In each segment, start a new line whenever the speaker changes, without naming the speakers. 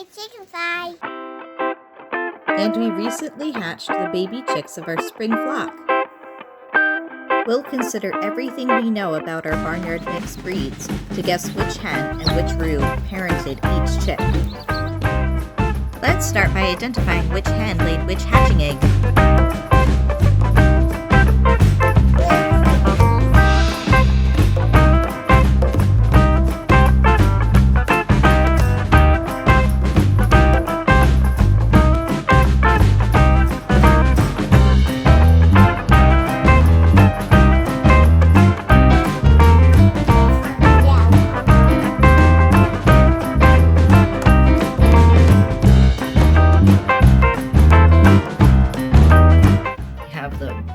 Hi, chicken fry.
And we recently hatched the baby chicks of our spring flock. We'll consider everything we know about our barnyard mixed breeds to guess which hen and which roos parented each chick. Let's start by identifying which hen laid which hatching egg.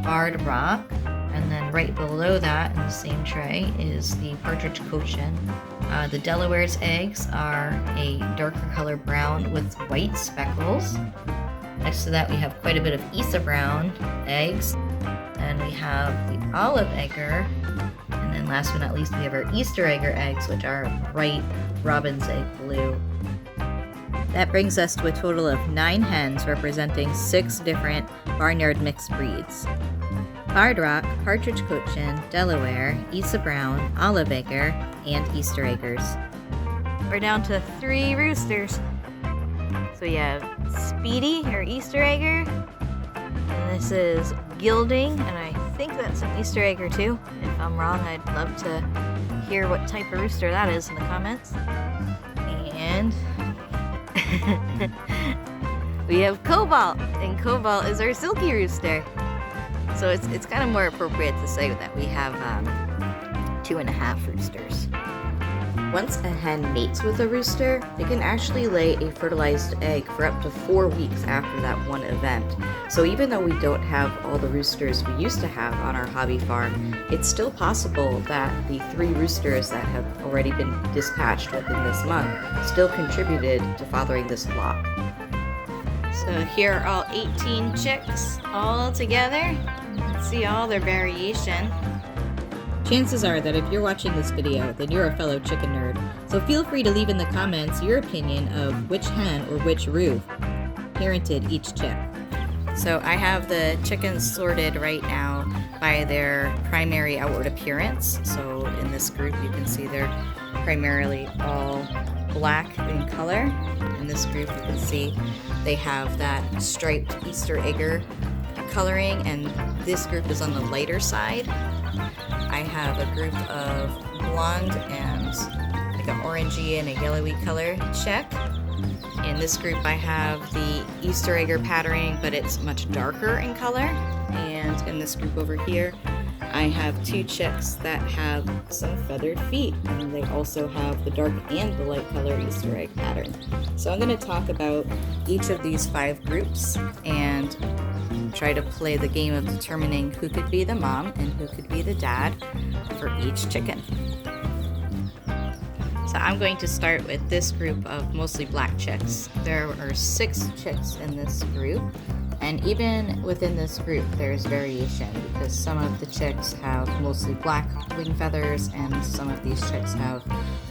Barred rock, and then right below that in the same tray is the Partridge Cochin. The Delaware's eggs are a darker color brown with white speckles. Next to that we have quite a bit of Isa brown eggs, and we have the Olive Egger, and then last but not least we have our Easter Egger eggs, which are bright robin's egg blue. That brings us to a total of 9 hens representing 6 different barnyard mixed breeds. Barred Rock, Partridge Cochin, Delaware, Isa Brown, Olive Egger, and Easter Eggers. We're down to 3 roosters. So we have Speedy, or Easter Egger, and this is Gilding, and I think that's an Easter Egger too. If I'm wrong, I'd love to hear what type of rooster that is in the comments. And we have Cobalt, and Cobalt is our silky rooster. So it's kind of more appropriate to say that we have 2.5 roosters. Once a hen mates with a rooster, it can actually lay a fertilized egg for up to 4 weeks after that one event. So even though we don't have all the roosters we used to have on our hobby farm, it's still possible that the 3 roosters that have already been dispatched within this month still contributed to fathering this flock. So here are all 18 chicks all together. Let's see all their variation. Chances are that if you're watching this video, then you're a fellow chicken nerd. So feel free to leave in the comments your opinion of which hen or which roos parented each chick. So I have the chickens sorted right now by their primary outward appearance. So in this group you can see they're primarily all black in color. In this group you can see they have that striped Easter Egger coloring, and this group is on the lighter side. I have a group of blonde and like an orangey and a yellowy color chick. In this group I have the Easter Egger patterning, but it's much darker in color. And in this group over here I have 2 chicks that have some feathered feet, and they also have the dark and the light color Easter egg pattern. So I'm going to talk about each of these 5 groups and try to play the game of determining who could be the mom and who could be the dad for each chicken. So I'm going to start with this group of mostly black chicks. There are 6 chicks in this group. And even within this group, there's variation because some of the chicks have mostly black wing feathers and some of these chicks have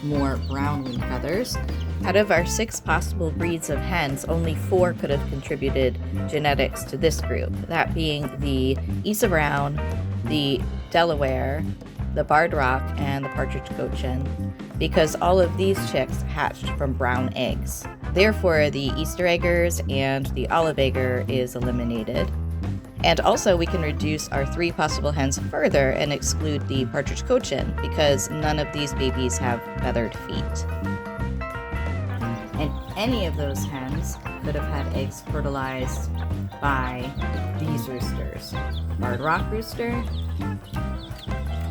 more brown wing feathers. Out of our 6 possible breeds of hens, only 4 could have contributed genetics to this group, that being the Isa Brown, the Delaware, the Barred Rock, and the Partridge Cochin, because all of these chicks hatched from brown eggs. Therefore, the Easter Eggers and the Olive Egger is eliminated. And also, we can reduce our 3 possible hens further and exclude the Partridge Cochin because none of these babies have feathered feet. And any of those hens could have had eggs fertilized by these roosters. Barred Rock rooster,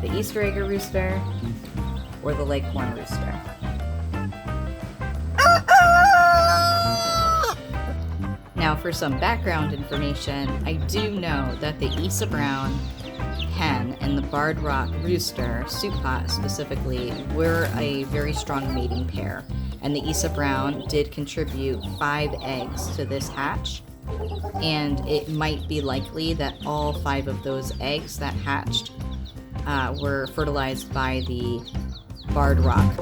the Easter Egger rooster, or the Leghorn rooster. Now for some background information, I do know that the Isa Brown hen and the Barred Rock rooster, soup pot specifically, were a very strong mating pair. And the Isa Brown did contribute 5 eggs to this hatch. And it might be likely that all 5 of those eggs that hatched were fertilized by the Barred Rock.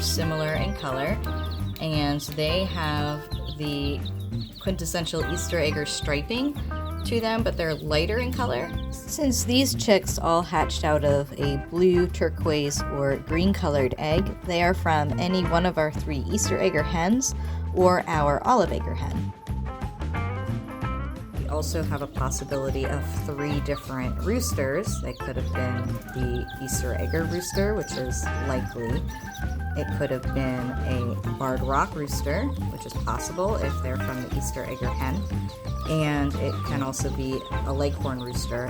similar in color, and they have the quintessential Easter egger striping to them, but they're lighter in color. Since these chicks all hatched out of a blue, turquoise, or green colored egg, they are from any one of our 3 Easter egger hens or our olive egger hen. We also have a possibility of 3 different roosters. They could have been the Easter egger rooster, which is likely. It could have been a barred rock rooster, which is possible if they're from the Easter egger hen. And it can also be a leghorn rooster.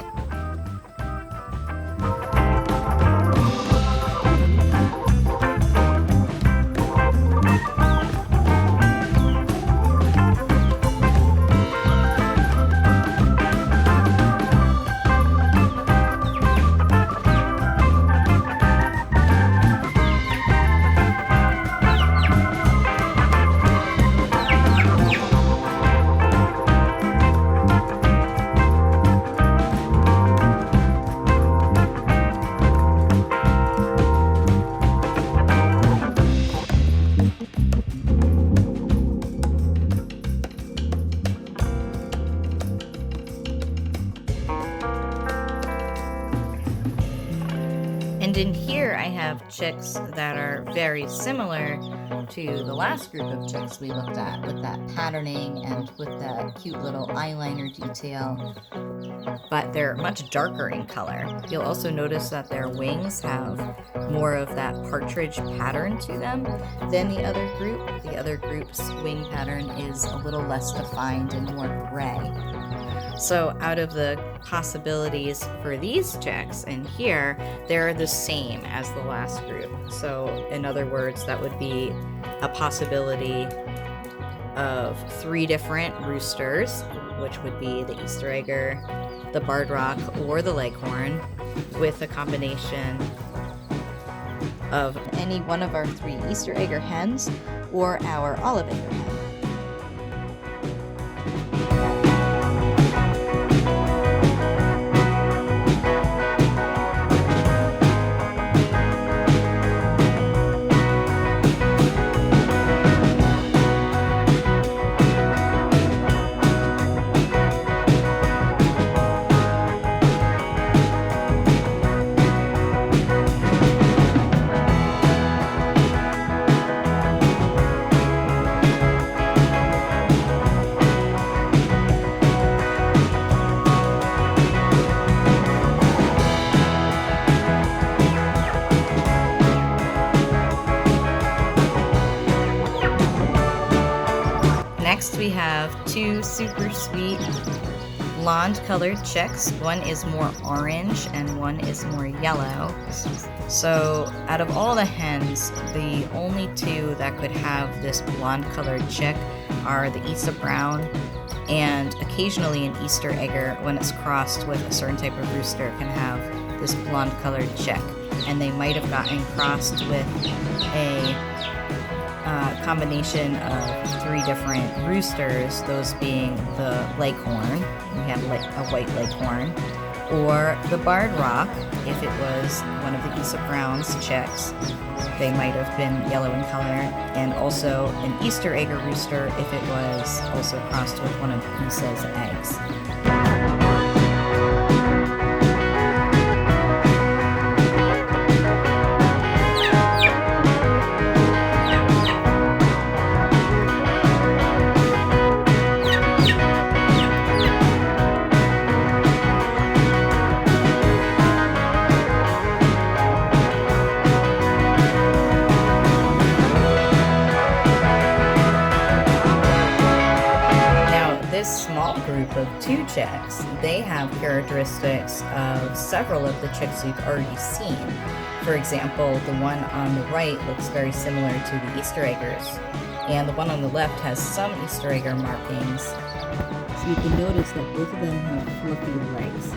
And in here I have chicks that are very similar to the last group of chicks we looked at, with that patterning and with that cute little eyeliner detail, but they're much darker in color. You'll also notice that their wings have more of that partridge pattern to them than the other group. The other group's wing pattern is a little less defined and more gray. So out of the possibilities for these chicks in here, they're the same as the last group. So in other words, that would be a possibility of 3 different roosters, which would be the Easter egger, the barred rock, or the leghorn, with a combination of any one of our 3 Easter egger hens or our olive egger hen. Next we have 2 super sweet blonde colored chicks. One is more orange and one is more yellow. So out of all the hens, the only 2 that could have this blonde colored chick are the Isa Brown, and occasionally an Easter egger, when it's crossed with a certain type of rooster, can have this blonde colored chick. And they might have gotten crossed with a combination of 3 different roosters, those being the leghorn, we have a white leghorn, or the barred rock, if it was one of the Isa Brown's chicks. They might have been yellow in color, and also an Easter egger rooster if it was also crossed with one of Isa's eggs. This small group of 2 chicks, they have characteristics of several of the chicks we've already seen. For example, the one on the right looks very similar to the Easter eggers, and the one on the left has some Easter egger markings. So you can notice that both of them have fluffy legs,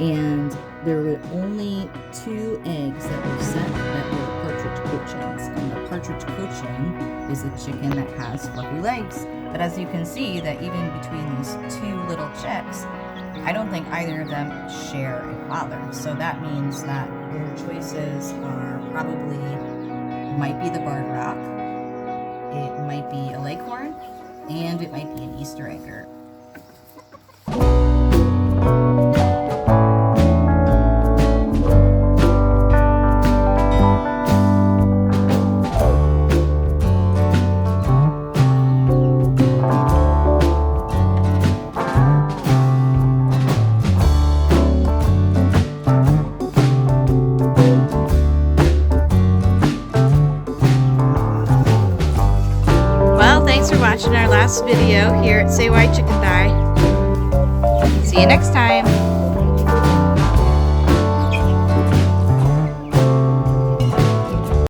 and there were only 2 eggs that were set that were Partridge Cochins, and the Partridge Cochin is a chicken that has fluffy legs. But as you can see, that even between these 2 little chicks, I don't think either of them share a father. So that means that their choices are probably might be the barred rock, it might be a leghorn, and it might be an Easter egger. Thanks for watching our last video here at Say Why Chicken Thigh. See you next time.